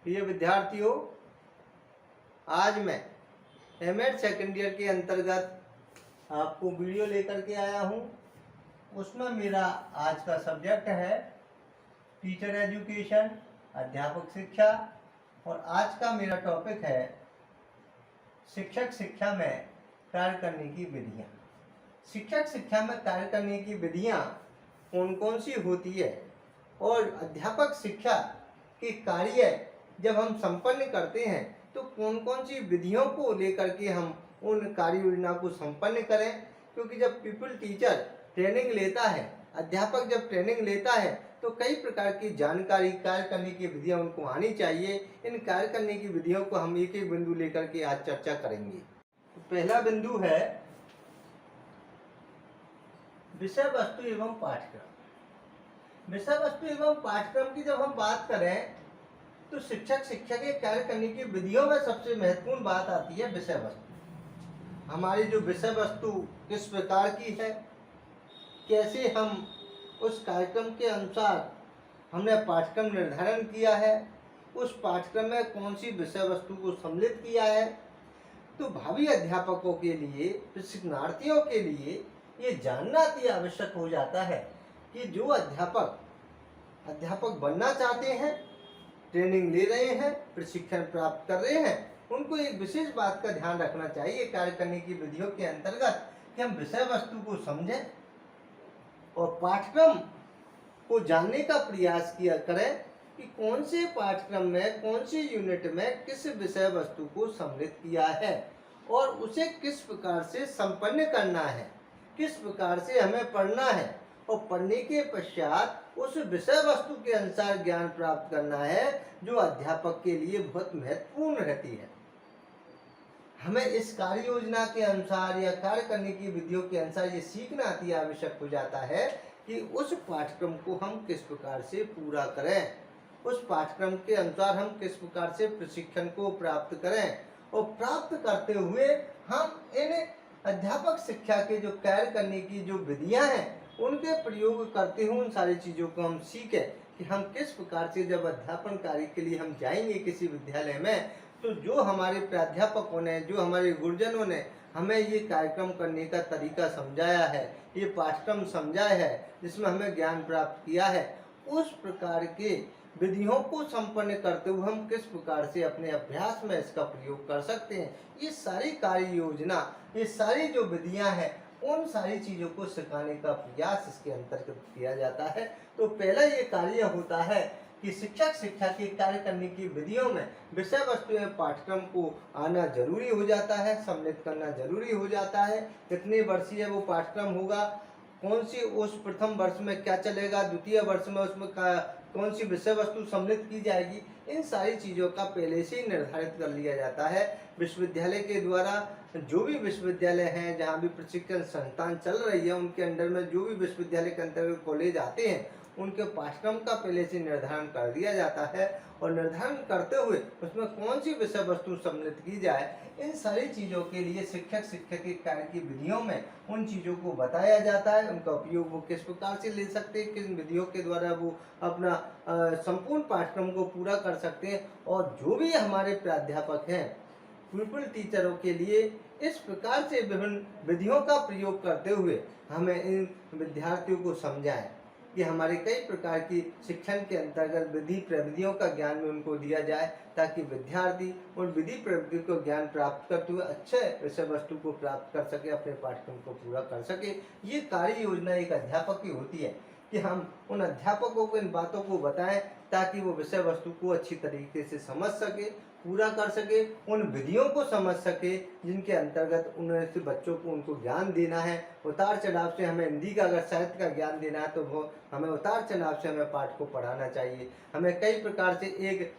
प्रिय विद्यार्थियों, आज मैं एमएड सेकेंड ईयर के अंतर्गत आपको वीडियो लेकर के आया हूं। उसमें मेरा आज का सब्जेक्ट है टीचर एजुकेशन, अध्यापक शिक्षा, और आज का मेरा टॉपिक है शिक्षक शिक्षा में कार्य करने की विधियाँ। शिक्षक शिक्षा में कार्य करने की विधियाँ कौन कौन सी होती है और अध्यापक शिक्षा के कार्य जब हम संपन्न करते हैं तो कौन कौन सी विधियों को लेकर के हम उन कार्य योजना को संपन्न करें। क्योंकि जब पीपल टीचर ट्रेनिंग लेता है, अध्यापक जब ट्रेनिंग लेता है तो कई प्रकार की जानकारी, कार्य करने की विधियां उनको आनी चाहिए। इन कार्य करने की विधियों को हम एक एक बिंदु लेकर के आज चर्चा करेंगे। तो पहला बिंदु है विषय वस्तु एवं पाठ्यक्रम। विषय वस्तु एवं पाठ्यक्रम की जब हम बात करें तो शिक्षक शिक्षा के कार्य करने की विधियों में सबसे महत्वपूर्ण बात आती है विषय वस्तु। हमारी जो विषय वस्तु किस प्रकार की है, कैसे हम उस कार्यक्रम के अनुसार हमने पाठ्यक्रम निर्धारण किया है, उस पाठ्यक्रम में कौन सी विषय वस्तु को सम्मिलित किया है। तो भावी अध्यापकों के लिए, प्रशिक्षणार्थियों के लिए ये जानना अति आवश्यक हो जाता है कि जो अध्यापक बनना चाहते हैं, ट्रेनिंग ले रहे हैं, प्रशिक्षण प्राप्त कर रहे हैं, उनको एक विशेष बात का ध्यान रखना चाहिए कार्य करने की विधियों के अंतर्गत कि हम विषय वस्तु को समझें और पाठ्यक्रम को जानने का प्रयास किया करें कि कौन से पाठ्यक्रम में, कौन सी यूनिट में किस विषय वस्तु को सम्मिलित किया है और उसे किस प्रकार से संपन्न करना है, किस प्रकार से हमें पढ़ना है और पढ़ने के पश्चात उस विषय वस्तु के अनुसार ज्ञान प्राप्त करना है, जो अध्यापक के लिए बहुत महत्वपूर्ण रहती है। हमें इस कार्य योजना के अनुसार या कार्य करने की विधियों के अनुसार ये सीखना अति आवश्यक हो जाता है कि उस पाठ्यक्रम को हम किस प्रकार से पूरा करें, उस पाठ्यक्रम के अनुसार हम किस प्रकार से प्रशिक्षण को प्राप्त करें और प्राप्त करते हुए हम इन अध्यापक शिक्षा के जो कार्य करने की जो विधियां हैं उनके प्रयोग करते हुए उन सारी चीज़ों को हम सीखें कि हम किस प्रकार से जब अध्यापन कार्य के लिए हम जाएंगे किसी विद्यालय में, तो जो हमारे प्राध्यापकों ने, जो हमारे गुरुजनों ने हमें ये कार्यक्रम करने का तरीका समझाया है, ये पाठ्यक्रम समझाया है जिसमें हमें ज्ञान प्राप्त किया है, उस प्रकार के विधियों को संपन्न करते हुए हम किस प्रकार से अपने अभ्यास में इसका प्रयोग कर सकते हैं। ये सारी कार्य योजना, ये सारी जो विधियां हैं, उन सारी चीज़ों को सिखाने का प्रयास इसके अंतर्गत किया जाता है। तो पहला ये कार्य होता है कि शिक्षक शिक्षा के कार्य करने की विधियों में विषय वस्तु एवं पाठ्यक्रम को आना जरूरी हो जाता है, सम्मिलित करना जरूरी हो जाता है। कितने वर्षीय वो पाठ्यक्रम होगा, कौन सी उस प्रथम वर्ष में क्या चलेगा, द्वितीय वर्ष में उसमें कौन सी विषय वस्तु सम्मिलित की जाएगी, इन सारी चीज़ों का पहले से ही निर्धारित कर लिया जाता है। विश्वविद्यालय के द्वारा जो भी विश्वविद्यालय हैं, जहाँ भी प्रशिक्षण संस्थान चल रही है, उनके अंडर में जो भी विश्वविद्यालय के अंतर्गत कॉलेज आते हैं, उनके पाठ्यक्रम का पहले से निर्धारण कर दिया जाता है और निर्धारण करते हुए उसमें कौन सी विषय वस्तु सम्मिलित की जाए, इन सारी चीज़ों के लिए शिक्षक शिक्षा के कार्य की विधियों में उन चीज़ों को बताया जाता है। उनका उपयोग वो किस प्रकार से ले सकते हैं, किन विधियों के द्वारा वो अपना संपूर्ण पाठ्यक्रम को पूरा कर सकते हैं। और जो भी हमारे प्राध्यापक हैं, पीपल टीचरों के लिए इस प्रकार से विभिन्न विधियों का प्रयोग करते हुए हमें इन विद्यार्थियों को समझाएं कि हमारे कई प्रकार की शिक्षण के अंतर्गत विधि प्रविधियों का ज्ञान में उनको दिया जाए, ताकि विद्यार्थी उन विधि प्रविधि को ज्ञान प्राप्त करते हुए अच्छे विषय वस्तु को प्राप्त कर सके, अपने पाठ्यक्रम को पूरा कर सके। ये कार्य योजना एक अध्यापक की होती है कि हम उन अध्यापकों को इन बातों को बताएं ताकि वो विषय वस्तु को अच्छी तरीके से समझ सके, पूरा कर सके, उन विधियों को समझ सके जिनके अंतर्गत उन्हें से बच्चों को उनको ज्ञान देना है। उतार चढ़ाव से हमें हिंदी का अगर साहित्य का ज्ञान देना है तो वो हमें उतार चढ़ाव से हमें पाठ को पढ़ाना चाहिए। हमें कई प्रकार से एक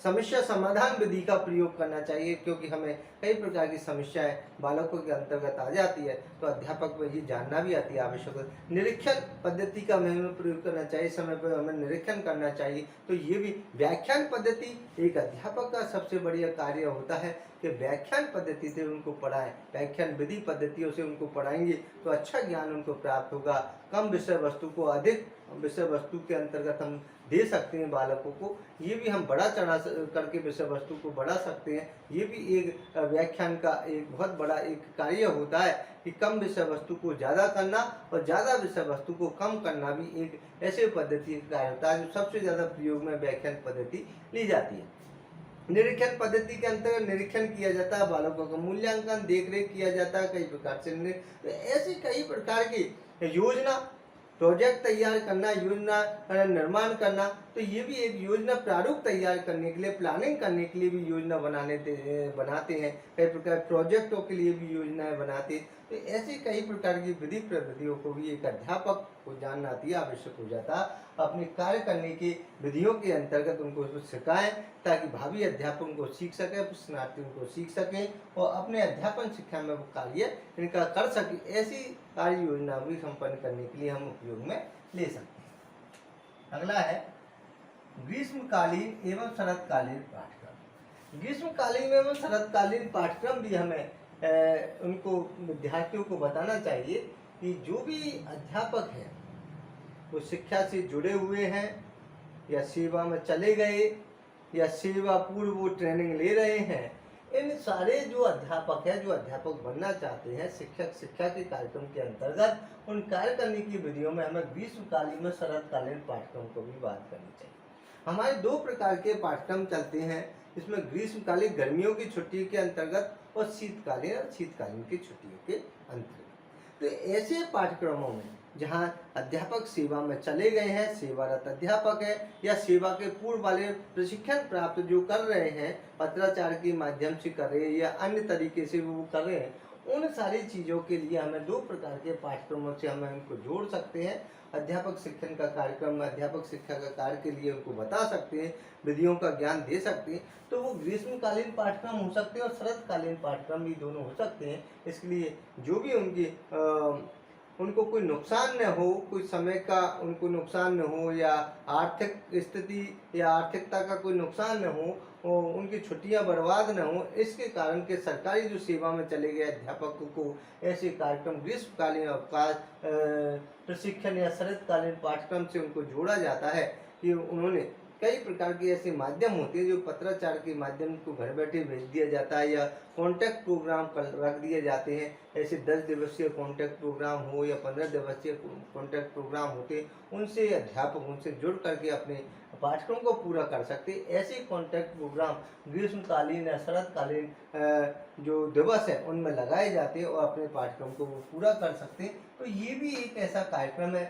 समस्या समाधान विधि का प्रयोग करना चाहिए, क्योंकि हमें कई प्रकार की समस्याएं बालकों के अंतर्गत आ जाती है, तो अध्यापक में ये जानना भी अति आवश्यक है। निरीक्षण पद्धति का हमें प्रयोग करना चाहिए, समय पर हमें निरीक्षण करना चाहिए। तो ये भी व्याख्यान पद्धति एक अध्यापक का सबसे बढ़िया कार्य होता है कि कि व्याख्यान पद्धति से उनको पढ़ाएं, व्याख्यान विधि पद्धतियों से उनको पढ़ाएंगे तो अच्छा ज्ञान उनको प्राप्त होगा। कम विषय वस्तु को अधिक विषय वस्तु के अंतर्गत हम दे सकते हैं बालकों को, ये भी हम बड़ा चढ़ा करके विषय वस्तु को बढ़ा सकते हैं। ये भी एक व्याख्यान का एक बहुत बड़ा एक कार्य होता है कि कम विषय वस्तु को ज़्यादा करना और ज़्यादा विषय वस्तु को कम करना भी एक ऐसे पद्धति का कार्य होता है जो सबसे ज़्यादा प्रयोग में व्याख्यान पद्धति ली जाती है। निरीक्षण पद्धति के अंतर्गत निरीक्षण किया जाता है, बालकों का मूल्यांकन देख रेख किया जाता है कई प्रकार से। तो ऐसी कई प्रकार की योजना प्रोजेक्ट तैयार करना, योजना निर्माण करना, तो ये भी एक योजना प्रारूप तैयार करने के लिए, प्लानिंग करने के लिए भी योजना बनाते हैं। कई प्रकार प्रोजेक्टों के लिए भी योजनाएं बनाते हैं। तो ऐसे कई प्रकार की विधि पद्धतियों को भी एक अध्यापक को जानना अति आवश्यक हो जाता है। अपने कार्य करने की विधियों के अंतर्गत उनको सिखाएं ताकि भावी अध्यापकों को सीख सके, प्रशिक्षणार्थियों को सीख सकें और अपने अध्यापन शिक्षा में वो कार्य इनका कर सके। ऐसी कार्य योजना भी संपन्न करने के लिए हम उपयोग में ले सकते हैं। अगला है ग्रीष्मकालीन एवं शरतकालीन पाठ्यक्रम। ग्रीष्मकालीन एवं शरतकालीन पाठ्यक्रम भी हमें उनको विद्यार्थियों को बताना चाहिए कि जो भी अध्यापक हैं वो शिक्षा से जुड़े हुए हैं या सेवा में चले गए या सेवा पूर्व वो ट्रेनिंग ले रहे हैं, इन सारे जो अध्यापक हैं, जो अध्यापक बनना चाहते हैं, शिक्षक शिक्षा के कार्यक्रम के अंतर्गत उन कार्य करने की विधियों में हमें ग्रीष्मकालीन में शरतकालीन पाठ्यक्रम को भी बात करनी चाहिए। हमारे दो प्रकार के पाठ्यक्रम चलते हैं, इसमें ग्रीष्मकालीन गर्मियों की छुट्टी के अंतर्गत और शीतकालीन की छुट्टियों के अंतर्गत। तो ऐसे पाठ्यक्रमों में जहाँ अध्यापक सेवा में चले गए हैं, सेवारत अध्यापक है या सेवा के पूर्व वाले प्रशिक्षण प्राप्त जो कर रहे हैं, पत्राचार के माध्यम से कर रहे हैं या अन्य तरीके से वो कर रहे हैं, उन सारी चीज़ों के लिए हमें दो प्रकार के पाठ्यक्रमों से हमें उनको जोड़ सकते हैं। अध्यापक शिक्षण का कार्यक्रम, अध्यापक शिक्षा का कार्य के लिए उनको बता सकते हैं, विधियों का ज्ञान दे सकते हैं। तो वो ग्रीष्मकालीन पाठ्यक्रम हो सकते हैं और शरतकालीन पाठ्यक्रम भी दोनों हो सकते हैं। इसके लिए जो भी उनको कोई नुकसान न हो, कोई समय का उनको नुकसान न हो या आर्थिक स्थिति या आर्थिकता का कोई नुकसान न हो, उनकी छुट्टियां बर्बाद न हो, इसके कारण के सरकारी जो सेवा में चले गए अध्यापकों को ऐसे कार्यक्रम ग्रीष्मकालीन अवकाश प्रशिक्षण या शरतकालीन पाठ्यक्रम से उनको जोड़ा जाता है कि उन्होंने कई प्रकार के ऐसे माध्यम होते हैं जो पत्राचार के माध्यम को घर बैठे भेज दिया जाता है या कॉन्टैक्ट प्रोग्राम रख दिए जाते हैं। ऐसे 10 दिवसीय कॉन्टैक्ट प्रोग्राम हो या 15 दिवसीय कॉन्टैक्ट प्रोग्राम होते हैं, उनसे अध्यापक उनसे जुड़ करके अपने पाठ्यक्रम को पूरा कर सकते हैं। ऐसे कॉन्टैक्ट प्रोग्राम ग्रीष्मकालीन या शरतकालीन जो दिवस है उनमें लगाए जाते हैं और अपने पाठ्यक्रम को वो पूरा कर सकते हैं। तो ये भी एक ऐसा कार्यक्रम है।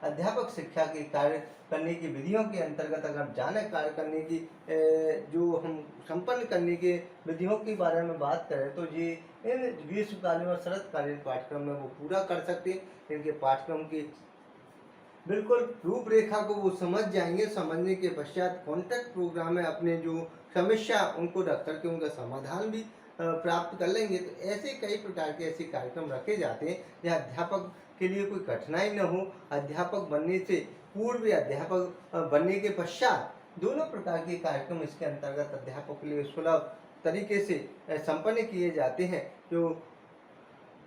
अध्यापक शिक्षा के कार्य करने की विधियों के अंतर्गत अगर जाने कार्य करने की जो हम संपन्न करने के विधियों के बारे में बात करें तो ये इन ग्रीष्मकालीन और शरतकालीन पाठ्यक्रम में वो पूरा कर सकते हैं। इनके पाठ्यक्रम की बिल्कुल रूपरेखा को वो समझ जाएंगे। समझने के पश्चात कॉन्टैक्ट प्रोग्राम में अपने जो समस्या उनको रख करके उनका समाधान भी प्राप्त कर लेंगे। तो ऐसे कई प्रकार के ऐसे कार्यक्रम रखे जाते हैं जहाँ अध्यापक के लिए कोई कठिनाई न हो। अध्यापक बनने से पूर्व या अध्यापक बनने के पश्चात दोनों प्रकार के कार्यक्रम इसके अंतर्गत अध्यापक के लिए सुलभ तरीके से संपन्न किए जाते हैं। जो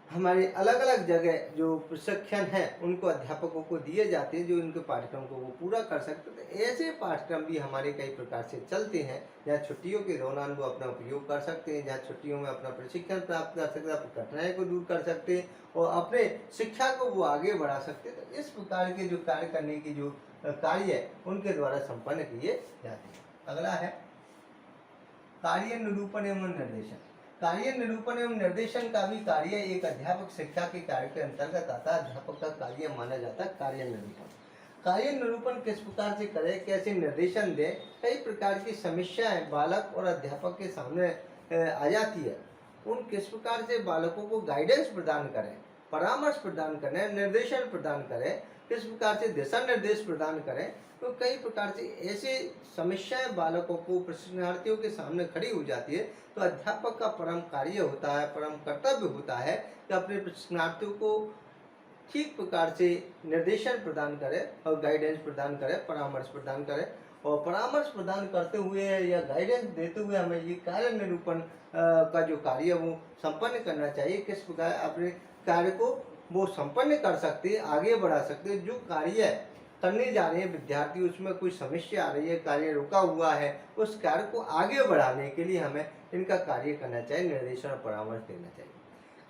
हमारे अलग अलग जगह जो प्रशिक्षण है उनको अध्यापकों को दिए जाते हैं जो इनके पाठ्यक्रम को वो पूरा कर सकते हैं। तो ऐसे पाठ्यक्रम भी हमारे कई प्रकार से चलते हैं जहाँ छुट्टियों के दौरान वो अपना उपयोग कर सकते हैं, जहाँ छुट्टियों में अपना प्रशिक्षण प्राप्त कर सकते हैं, अपनी कठिनाई को दूर कर सकते हैं और अपने शिक्षा को वो आगे बढ़ा सकते हैं। तो इस प्रकार के जो कार्य करने की जो कार्य है उनके द्वारा संपन्न किए जाते हैं। अगला है कार्य निरूपण एवं निर्देशन। कार्य निरूपण एवं निर्देशन का भी कार्य एक अध्यापक शिक्षा के कार्य के अंतर्गत आता है। अध्यापक का कार्य माना जाता है कार्य निरूपण। कार्य निरूपण किस प्रकार से करें, कैसे निर्देशन दें, कई प्रकार की समस्याएं बालक और अध्यापक के सामने आ जाती है। उन किस प्रकार से बालकों को गाइडेंस प्रदान करें, परामर्श प्रदान करें, निर्देशन प्रदान करें, किस प्रकार से दिशा निर्देश प्रदान करें। तो कई प्रकार से ऐसे समस्याएं बालकों को प्रशिक्षणार्थियों के सामने खड़ी हो जाती है। तो अध्यापक का परम कार्य होता है, परम कर्तव्य होता है कि अपने प्रशिक्षणार्थियों को ठीक प्रकार से निर्देशन प्रदान करें और गाइडेंस प्रदान करें, परामर्श प्रदान करें और परामर्श प्रदान करते हुए या गाइडेंस देते हुए हमें ये कार्य निरूपण का जो कार्य है वो संपन्न करना चाहिए। किस प्रकार अपने कार्य को वो संपन्न कर सकते हैं, आगे बढ़ा सकते हैं। जो कार्य करने जा रहे हैं विद्यार्थी, उसमें कोई समस्या आ रही है, कार्य रुका हुआ है, उस कार्य को आगे बढ़ाने के लिए हमें इनका कार्य करना चाहिए, निर्देशन और परामर्श देना चाहिए।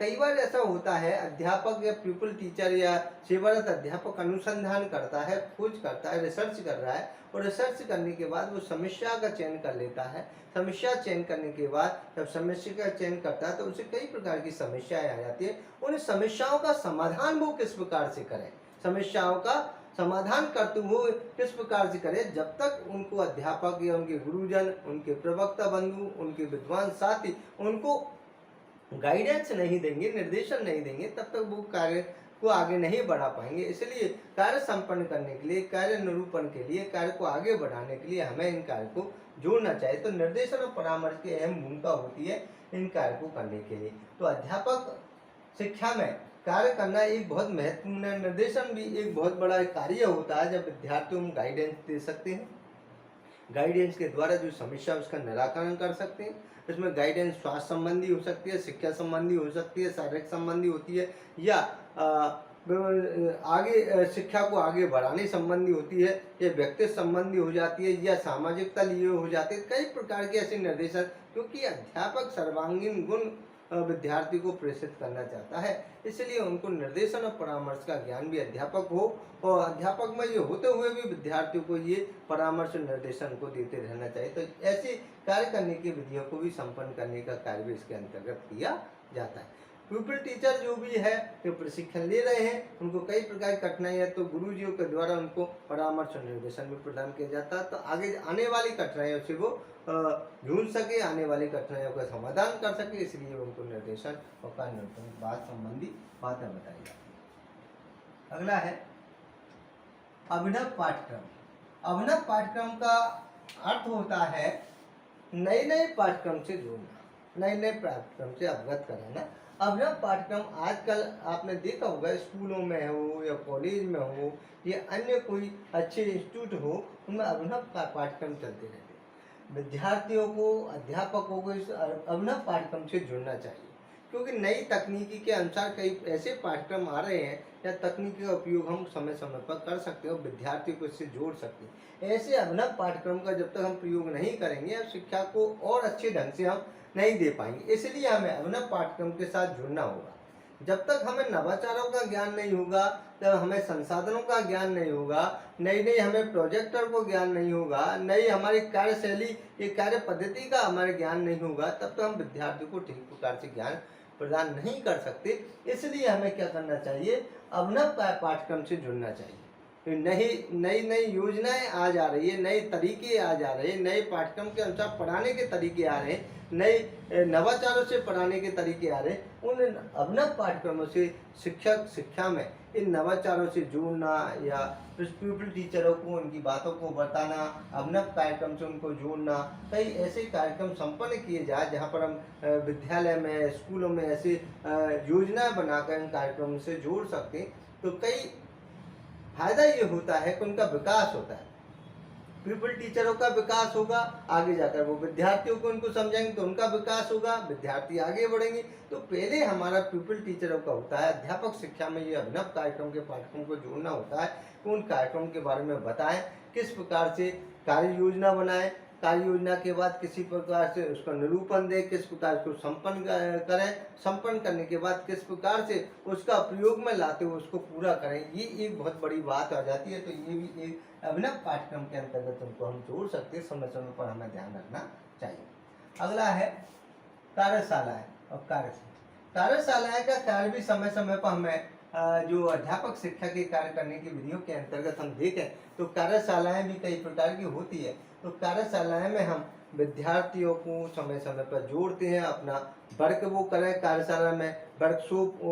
कई बार ऐसा होता है, अध्यापक या प्यूपल टीचर या सेवारत अध्यापक अनुसंधान करता है, खोज करता है, रिसर्च कर रहा है, और रिसर्च करने के बाद वो समस्या का चयन कर लेता है। समस्या चयन करने के बाद जब समस्या का चयन करता है तो उसे कई प्रकार की समस्याएं आ जाती है। उन समस्याओं का समाधान वो किस प्रकार से करें, समस्याओं का समाधान करते हुए किस प्रकार से करें, जब तक उनको अध्यापक या उनके गुरुजन, उनके प्रवक्ता बंधु, उनके विद्वान साथी उनको गाइडेंस नहीं देंगे, निर्देशन नहीं देंगे, तब तक वो कार्य को आगे नहीं बढ़ा पाएंगे। इसलिए कार्य संपन्न करने के लिए, कार्य निरूपण के लिए, कार्य को आगे बढ़ाने के लिए हमें इन कार्य को जोड़ना चाहिए। तो निर्देशन और परामर्श की अहम भूमिका होती है इन कार्य को करने के लिए। तो अध्यापक शिक्षा में कार्य करना एक बहुत महत्वपूर्ण है। निर्देशन भी एक बहुत बड़ा कार्य होता है जब विद्यार्थियों को गाइडेंस दे सकते हैं, गाइडेंस के द्वारा जो समस्या उसका निराकरण कर सकते हैं। इसमें गाइडेंस स्वास्थ्य संबंधी हो सकती है, शिक्षा संबंधी हो सकती है, शारीरिक संबंधी होती है, या आगे शिक्षा को आगे बढ़ाने संबंधी होती है, या व्यक्तित्व संबंधी हो जाती है, या सामाजिकता लिए हो जाती है। कई प्रकार के ऐसे निर्देशन, क्योंकि अध्यापक सर्वांगीण गुण विद्यार्थी को प्रेषित करना चाहता है, इसलिए उनको निर्देशन और परामर्श का ज्ञान भी अध्यापक हो, और अध्यापक में ये होते हुए भी विद्यार्थियों को ये परामर्श और निर्देशन को देते रहना चाहिए। तो ऐसे कार्य करने की विधियों को भी संपन्न करने का कार्य भी इसके अंतर्गत किया जाता है। प्यूपिल टीचर जो भी है, जो प्रशिक्षण ले रहे हैं, उनको कई प्रकार की कठिनाई है, तो गुरुजियों के द्वारा उनको परामर्श और निर्देशन भी प्रदान किया जाता है, तो आगे आने वाली कठिनाइयों से वो जूझ सके, आने वाली कठिनाइयों का समाधान कर सके, इसलिए उनको निर्देशन और कार्य बात संबंधी बातें बताई जाती है। अगला है अभिनव पाठ्यक्रम। अभिनव पाठ्यक्रम का अर्थ होता है नए नए पाठ्यक्रम से जोड़ना, नए नए पाठ्यक्रम से अवगत कराना। अभिनव पाठ्यक्रम आजकल आपने देखा होगा, स्कूलों में हो या कॉलेज में हो या अन्य कोई अच्छे इंस्टीट्यूट हो, उनमें अभिनव पाठ्यक्रम चलते रहते हैं। विद्यार्थियों को, अध्यापकों को इस अभिनव पाठ्यक्रम से जुड़ना चाहिए, क्योंकि नई तकनीकी के अनुसार कई ऐसे पाठ्यक्रम आ रहे हैं या तकनीकी का उपयोग हम समय समय पर कर सकते हैं और विद्यार्थियों को इससे जोड़ सकते हैं। ऐसे अभिनव पाठ्यक्रम का जब तक हम प्रयोग नहीं करेंगे, शिक्षा को और अच्छे ढंग से हम नहीं दे पाएंगे। इसलिए हमें अभिनव पाठ्यक्रम के साथ जुड़ना होगा। जब तक हमें नवाचारों का ज्ञान नहीं होगा, जब हमें संसाधनों का ज्ञान नहीं होगा, नई नई हमें प्रोजेक्टर को ज्ञान नहीं होगा, नई हमारी कार्यशैली, ये कार्य पद्धति का हमारे ज्ञान नहीं होगा, तब तक हम विद्यार्थियों को ठीक प्रकार से ज्ञान प्रदान नहीं कर सकते। इसलिए हमें क्या करना चाहिए, अभिनव पाठ्यक्रम से जुड़ना चाहिए। नई नई योजनाएं आ जा रही है, नए तरीके आ जा रहे हैं, नए पाठ्यक्रम के अनुसार पढ़ाने के तरीके आ रहे हैं, नए नवाचारों से पढ़ाने के तरीके आ रहे हैं। उन अभिनव पाठ्यक्रमों से शिक्षक शिक्षा में इन नवाचारों से जोड़ना या प्यूपिल टीचरों को उनकी बातों को बताना, अभिनव कार्यक्रम से उनको जोड़ना, कई ऐसे कार्यक्रम संपन्न किए जाए जहाँ पर हम विद्यालय में, स्कूलों में ऐसे योजना बनाकर इन कार्यक्रमों से जोड़ सकते हैं। तो कई फायदा ये होता है कि उनका विकास होता है, प्यूपिल टीचरों का विकास होगा, आगे जाकर वो विद्यार्थियों को उनको समझाएंगे तो उनका विकास होगा, विद्यार्थी आगे बढ़ेंगे। तो पहले हमारा प्यूपिल टीचरों का होता है, अध्यापक शिक्षा में ये अभिनव कार्यक्रम के पाठ्यक्रम को जोड़ना होता है कि उन कार्यक्रम के बारे में बताएं, किस प्रकार से कार्य योजना बनाएं, कार्य योजना के बाद किसी प्रकार से उसका निरूपण दें, किस प्रकार उसको संपन्न करें, संपन्न करने के बाद किस प्रकार से उसका प्रयोग में लाते हुए उसको पूरा करें। ये एक बहुत बड़ी बात आ जाती है। तो ये भी एक अभिनव पाठ्यक्रम के अंतर्गत उनको हम जोड़ सकते हैं, समय समय पर हमें ध्यान रखना चाहिए। अगला है कार्यशालाएं और कार्यशालाएं का कार्य भी समय समय पर हमें जो अध्यापक शिक्षा के कार्य करने की विधियों के अंतर्गत हम देखें तो कार्यशालाएं भी कई प्रकार की होती है। तो कार्यशालाएं में हम विद्यार्थियों को समय समय पर जोड़ते हैं, अपना वर्क वो करें, कार्यशाला में वर्कशॉप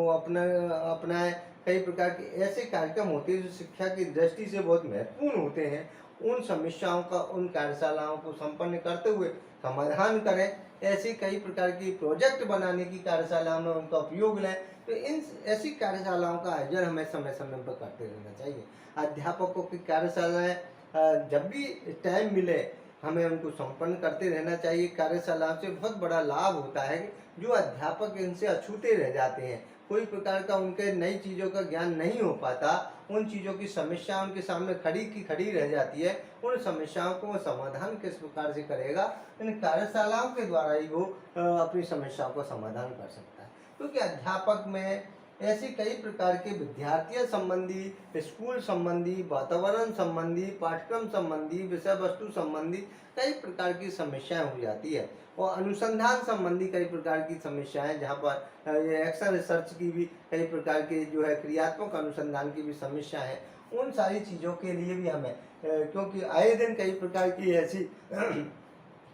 अपनाएं। कई प्रकार के ऐसे कार्यक्रम होते हैं जो शिक्षा की दृष्टि से बहुत महत्वपूर्ण होते हैं। उन समस्याओं का उन कार्यशालाओं को संपन्न करते हुए समाधान करें। ऐसी कई प्रकार की प्रोजेक्ट बनाने की कार्यशालाओं में उनका उपयोग लें। तो इन ऐसी कार्यशालाओं का आयोजन हमें समय समय पर करते रहना चाहिए। अध्यापकों की कार्यशालाएं जब भी टाइम मिले हमें उनको संपन्न करते रहना चाहिए। कार्यशाला से बहुत बड़ा लाभ होता है कि जो अध्यापक इनसे अछूते रह जाते हैं, कोई प्रकार का उनके नई चीज़ों का ज्ञान नहीं हो पाता, उन चीज़ों की समस्या उनके सामने खड़ी की खड़ी रह जाती है, उन समस्याओं को समाधान किस प्रकार से करेगा, इन कार्यशालाओं के द्वारा ही वो अपनी समस्याओं का समाधान कर सकता है। क्योंकि अध्यापक में ऐसे कई प्रकार के विद्यार्थियों संबंधी, स्कूल संबंधी, वातावरण संबंधी, पाठ्यक्रम संबंधी, विषय वस्तु संबंधी कई प्रकार की समस्याएं हो जाती है, और अनुसंधान संबंधी कई प्रकार की समस्याएं, जहाँ पर ये एक्शन रिसर्च की भी कई प्रकार के जो है क्रियात्मक अनुसंधान की भी समस्या है। उन सारी चीज़ों के लिए भी हमें क्योंकि आए दिन कई प्रकार की ऐसी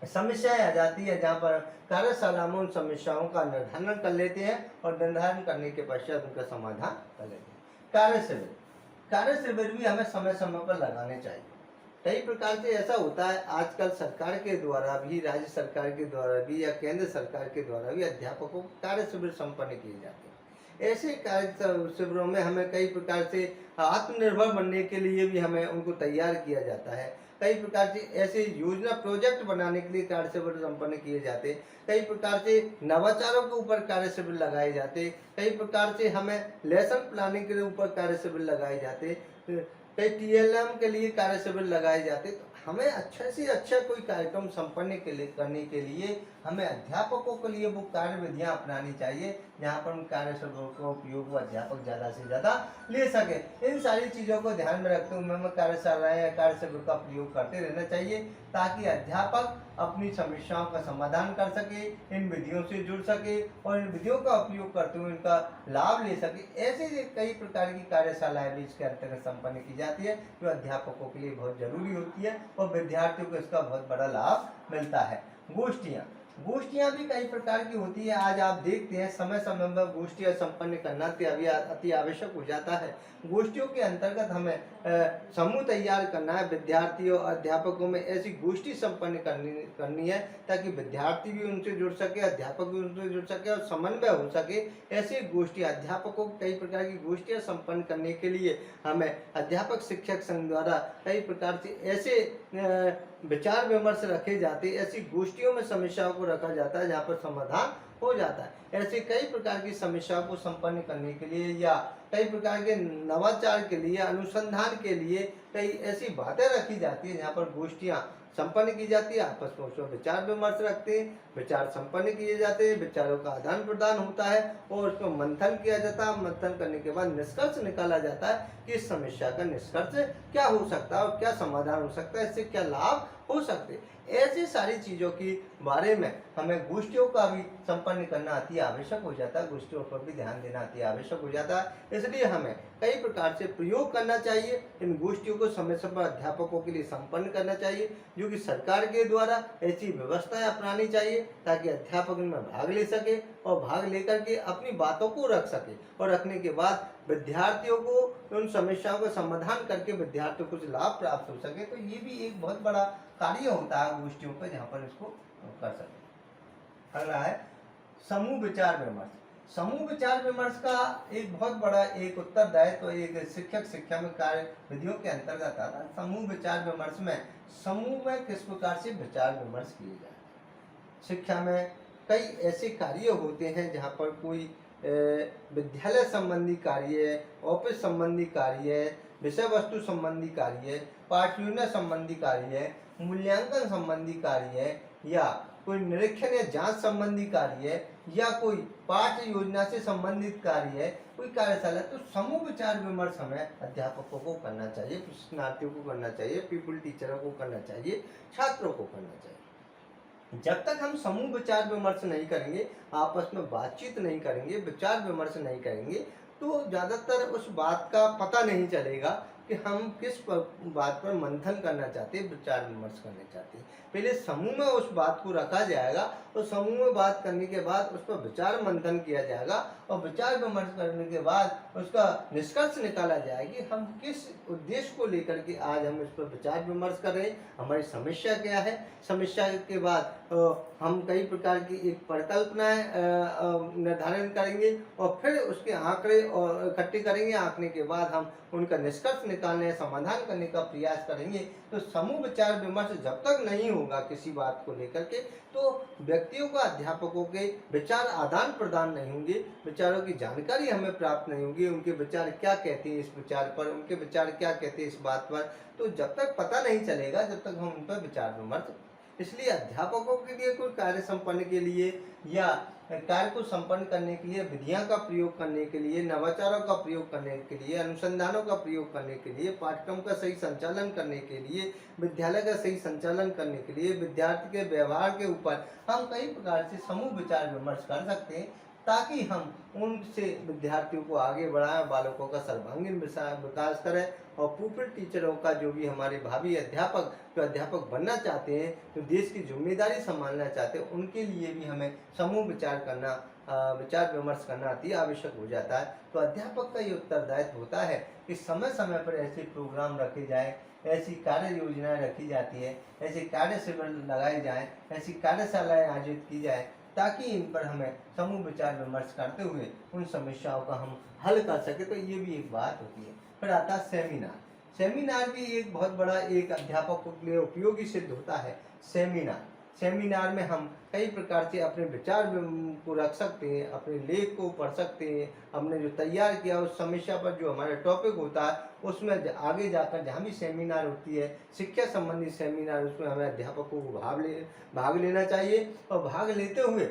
समस्याएं आ जाती है, जहाँ पर कार्यशाला में उन समस्याओं का निर्धारण कर लेते हैं और निर्धारण करने के पश्चात उनका समाधान कर लेते हैं। कार्य शिविर भी हमें समय समय पर लगाने चाहिए। कई प्रकार से ऐसा होता है आजकल सरकार के द्वारा भी, राज्य सरकार के द्वारा भी या केंद्र सरकार के द्वारा भी अध्यापकों को कार्य शिविर संपन्न किए जाते हैं। ऐसे कार्य शिविरों में हमें कई प्रकार से आत्मनिर्भर बनने के लिए भी हमें उनको तैयार किया जाता है। कई प्रकार से ऐसे योजना प्रोजेक्ट बनाने के लिए कार्य शिविर संपन्न किए जाते, कई प्रकार से नवाचारों के ऊपर कार्य शिविर लगाए जाते, कई प्रकार से हमें लेसन प्लानिंग के ऊपर कार्य शिविर लगाए जाते, कई TLM के लिए कार्य शिविर लगाए जाते। तो हमें अच्छा से अच्छा कोई कार्यक्रम संपन्न के लिए करने के लिए हमें अध्यापकों के लिए वो कार्य विधियाँ अपनानी चाहिए, जहाँ पर उन कार्य शिविरों का उपयोग वो अध्यापक ज़्यादा से ज़्यादा ले सके। इन सारी चीज़ों को ध्यान में रखते हुए हमें कार्यशालाएँ या कार्य शिविर का प्रयोग करते रहना चाहिए, ताकि अध्यापक अपनी समस्याओं का समाधान कर सके, इन विधियों से जुड़ सके और इन विधियों का उपयोग करते हुए इनका लाभ ले सके। ऐसे कई प्रकार की कार्यशालाएं भी इसके अंतर्गत संपन्न की जाती है, जो अध्यापकों के लिए बहुत जरूरी होती है और विद्यार्थियों को इसका बहुत बड़ा लाभ मिलता है। गोष्ठियाँ भी कई प्रकार की होती है। आज आप देखते हैं समय समय में गोष्ठियाँ संपन्न करना अति आवश्यक हो जाता है। गोष्ठियों के अंतर्गत हमें समूह तैयार करना है, विद्यार्थियों और अध्यापकों में ऐसी गोष्ठी संपन्न करनी है, ताकि विद्यार्थी भी उनसे जुड़ सके, अध्यापक भी उनसे जुड़ सके और समन्वय हो सके। ऐसी गोष्ठी अध्यापकों को कई प्रकार की गोष्ठियाँ संपन्न करने के लिए हमें अध्यापक शिक्षक संघ द्वारा कई प्रकार से ऐसे विचार विमर्श रखे जाते, ऐसी गोष्ठियों में समस्याओं को रखा जाता है जहाँ पर समाधान हो जाता है। ऐसे कई प्रकार की समस्याओं को संपन्न करने के लिए या कई प्रकार के नवाचार के लिए, अनुसंधान के लिए कई ऐसी बातें रखी जाती है, जहाँ पर गोष्ठियाँ संपन्न की जाती है। आपस में उसमें विचार विमर्श रखते हैं, विचार संपन्न किए जाते हैं, विचारों का आदान प्रदान होता है और उसको मंथन किया जाता है। मंथन करने के बाद निष्कर्ष निकाला जाता है कि इस समस्या का निष्कर्ष क्या हो सकता है और क्या समाधान हो सकता है, इससे क्या लाभ हो सकते हैं। ऐसी सारी चीज़ों के बारे में हमें गोष्ठियों का भी संपन्न करना अति आवश्यक हो जाता है, गोष्ठियों पर भी ध्यान देना अति आवश्यक हो जाता है। इसलिए हमें कई प्रकार से प्रयोग करना चाहिए, इन गोष्ठियों को समय समय पर अध्यापकों के लिए संपन्न करना चाहिए, जो कि सरकार के द्वारा ऐसी व्यवस्थाएं अपनानी चाहिए ताकि अध्यापक इनमें भाग ले सके और भाग लेकर के अपनी बातों को रख सके, और रखने के बाद विद्यार्थियों को उन समस्याओं का समाधान करके विद्यार्थियों को कुछ लाभ प्राप्त हो सके। तो ये भी एक बहुत बड़ा कार्य होता है गोष्ठियों का, जहाँ पर इसको कर सके। अगला है समूह विचार विमर्श। समूह विचार विमर्श का एक बहुत बड़ा एक उत्तरदायित्व तो एक शिक्षक शिक्षा में कार्य विधियों के अंतर्गत आता है। समूह विचार विमर्श में समूह में किस प्रकार से विचार विमर्श किए जाए। शिक्षा में कई ऐसे कार्य होते हैं जहाँ पर कोई विद्यालय संबंधी कार्य, ऑफिस संबंधी कार्य, विषय वस्तु संबंधी कार्य, पाठ योजना संबंधी कार्य, मूल्यांकन संबंधी कार्य, या कोई निरीक्षण या जांच संबंधी कार्य, या कोई पाठ योजना से संबंधित कार्य, कोई कार्यशाला, तो समूह विचार विमर्श हमें अध्यापकों को करना चाहिए, प्रशिक्षणार्थियों को करना चाहिए, पीपल टीचरों को करना चाहिए, छात्रों को करना चाहिए। जब तक हम समूह विचार विमर्श नहीं करेंगे, आपस में बातचीत नहीं करेंगे, विचार विमर्श नहीं करेंगे, तो ज़्यादातर उस बात का पता नहीं चलेगा कि हम किस बात पर मंथन करना चाहते हैं, विचार विमर्श करना चाहते हैं। पहले समूह में उस बात को रखा जाएगा और समूह में बात करने के बाद उस पर विचार मंथन किया जाएगा और विचार विमर्श करने के बाद उसका निष्कर्ष निकाला जाएगा कि हम किस उद्देश्य को लेकर के आज हम इस पर विचार विमर्श कर रहे हैं, हमारी समस्या क्या है, समस्या के बाद हम कई प्रकार की एक परिकल्पनाएं निर्धारण करेंगे और फिर उसके आंकड़े और इकट्ठे करेंगे। आंकने के बाद हम उनका निष्कर्ष निकालने, समाधान करने का प्रयास करेंगे। तो समूह विचार विमर्श जब तक नहीं होगा किसी बात को लेकर के, तो व्यक्तियों का अध्यापकों के विचार आदान प्रदान नहीं होंगे, विचारों की जानकारी हमें प्राप्त नहीं होगी, उनके विचार क्या कहते हैं इस विचार पर, उनके विचार क्या कहते हैं इस बात पर। तो जब तक पता नहीं चलेगा, जब तक हम उन पर विचार विमर्श, इसलिए अध्यापकों के लिए कोई कार्य संपन्न के लिए या कार्य को संपन्न करने के लिए, विधियां का प्रयोग करने के लिए, नवाचारों का प्रयोग करने के लिए, अनुसंधानों का प्रयोग करने के लिए, पाठ्यक्रम का सही संचालन करने के लिए, विद्यालय का सही संचालन करने के लिए, विद्यार्थी के व्यवहार के ऊपर हम कई प्रकार से समूह विचार विमर्श कर सकते हैं, ताकि हम उनसे विद्यार्थियों को आगे बढ़ाएं, बालकों का सर्वांगीण विकास करें और पुपिल टीचरों का, जो भी हमारे भावी अध्यापक जो अध्यापक बनना चाहते हैं, जो देश की जिम्मेदारी संभालना चाहते हैं, उनके लिए भी हमें समूह विचार करना, विचार विमर्श करना अति आवश्यक हो जाता है। तो अध्यापक का ये उत्तरदायित्व होता है कि समय समय पर ऐसे प्रोग्राम रखे जाए, ऐसी कार्य योजनाएं रखी जाती है, ऐसे कार्य शिविर लगाए जाए, ऐसी कार्यशालाएं आयोजित की जाए, ताकि इन पर हमें समूह विचार विमर्श करते हुए उन समस्याओं का हम हल कर सके। तो ये भी एक बात होती है। फिर आता है सेमिनार। सेमिनार भी एक बहुत बड़ा एक अध्यापकों के लिए उपयोगी सिद्ध होता है। सेमिनार में हम कई प्रकार से अपने विचार को रख सकते हैं, अपने लेख को पढ़ सकते हैं, हमने जो तैयार किया उस समस्या पर जो हमारा टॉपिक होता है उसमें आगे जाकर जहाँ भी सेमिनार होती है, शिक्षा संबंधी सेमिनार, उसमें हमें अध्यापकों को भाग लेना चाहिए और भाग लेते हुए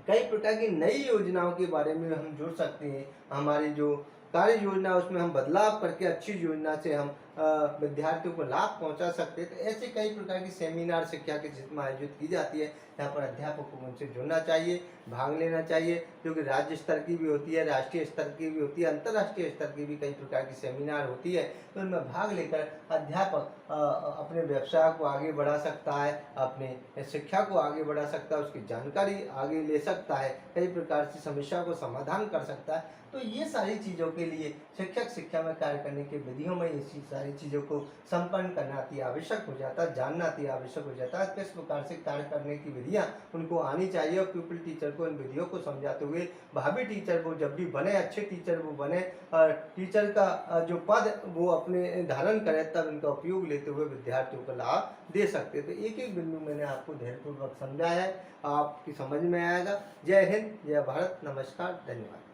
कई प्रकार की नई योजनाओं के बारे में हम जुड़ सकते हैं। हमारी जो कार्य योजना उसमें हम बदलाव करके अच्छी योजना से हम विद्यार्थियों को लाभ पहुंचा सकते हैं। तो ऐसे कई प्रकार की सेमिनार शिक्षा के क्षेत्र में आयोजित की जाती है, जहाँ पर अध्यापकों को उनसे जुड़ना चाहिए, भाग लेना चाहिए, जो कि राज्य स्तर की भी होती है, राष्ट्रीय स्तर की भी होती है, अंतर्राष्ट्रीय स्तर की भी कई प्रकार की सेमिनार होती है। तो उनमें भाग लेकर अध्यापक अपने व्यवसाय को आगे बढ़ा सकता है, अपने शिक्षा को आगे बढ़ा सकता है, उसकी जानकारी आगे ले सकता है, कई प्रकार से समस्या को समाधान कर सकता है। तो ये सारी चीज़ों के लिए शिक्षक शिक्षा में कार्य करने की विधियों में इसी सारी चीज़ों को संपन्न करना अति आवश्यक हो जाता है, जानना अति आवश्यक हो जाता है। किस प्रकार से कार्य करने की विधियां उनको आनी चाहिए और प्यूपिल टीचर को इन विधियों को समझाते हुए भावी टीचर वो जब भी बने, अच्छे टीचर वो बने और टीचर का जो पद वो अपने धारण करे, तब इनका उपयोग लेते हुए विद्यार्थियों को लाभ दे सकते। तो एक एक बिंदु मैंने आपको धैर्यपूर्वक समझाया है, आपकी समझ में आएगा। जय हिंद, जय भारत, नमस्कार, धन्यवाद।